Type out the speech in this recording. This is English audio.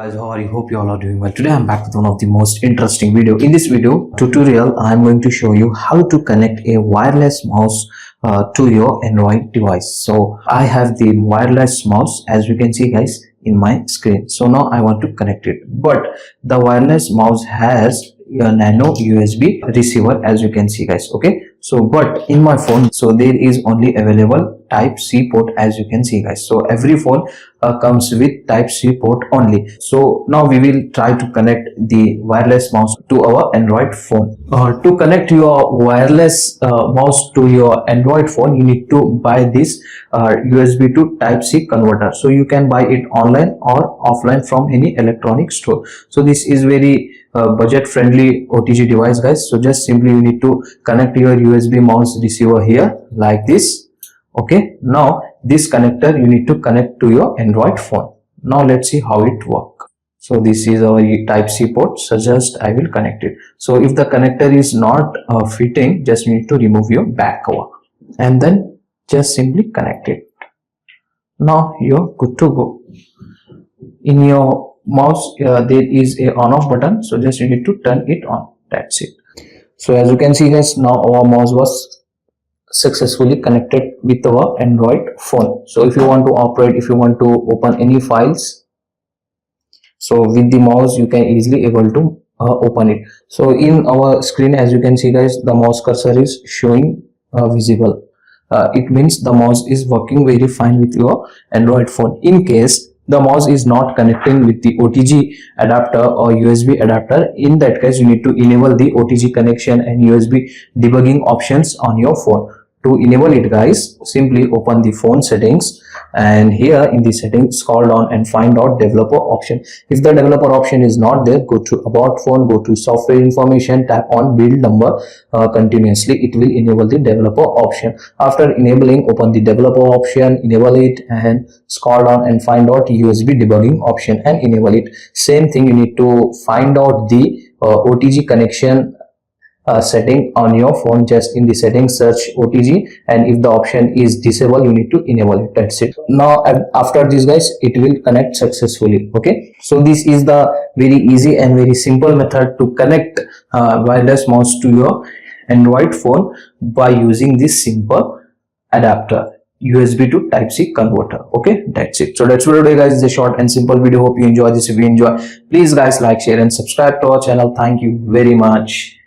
Guys, how are you? Hope you all are doing well. Today I'm back with one of the most interesting video. In this video tutorial, I'm going to show you how to connect a wireless mouse to your Android device. So I have the wireless mouse, as you can see guys, in my screen. So now I want to connect it, but the wireless mouse has a nano USB receiver, as you can see guys. Okay, so but in my phone, so there is only available type C port, as you can see guys. So every phone comes with type C port only. So now we will try to connect the wireless mouse to our Android phone. To connect your wireless mouse to your Android phone, you need to buy this USB to type C converter. So you can buy it online or offline from any electronic store. So this is very budget friendly OTG device guys. So just simply you need to connect your USB mouse receiver here like this. Okay, now this connector you need to connect to your Android phone. Now let's see how it works. So this is our type C port, so just I will connect it. So if the connector is not fitting, just you need to remove your back cover and then just simply connect it. Now you're good to go. In your mouse there is a on off button, so just you need to turn it on. That's it. So as you can see guys, now our mouse was successfully connected with our Android phone. So if you want to operate, if you want to open any files, so with the mouse you can easily able to open it. So in our screen, as you can see guys, the mouse cursor is showing visible. It means the mouse is working very fine with your Android phone. In case the mouse is not connecting with the OTG adapter or USB adapter, in that case you need to enable the OTG connection and USB debugging options on your phone. To enable it guys, simply open the phone settings, and here in the settings scroll down and find out developer option. If the developer option is not there, go to about phone, go to software information, tap on build number continuously. It will enable the developer option. After enabling, open the developer option, enable it, and scroll down and find out USB debugging option and enable it. Same thing, you need to find out the OTG connection setting on your phone. Just in the settings search OTG, and if the option is disabled, you need to enable it. That's it. Now after this guys, it will connect successfully. Okay, so this is the very easy and very simple method to connect wireless mouse to your Android phone by using this simple adapter, USB to type C converter. Okay, that's it. So that's what today guys, is a short and simple video. Hope you enjoy this. If you enjoy, please guys like, share and subscribe to our channel. Thank you very much.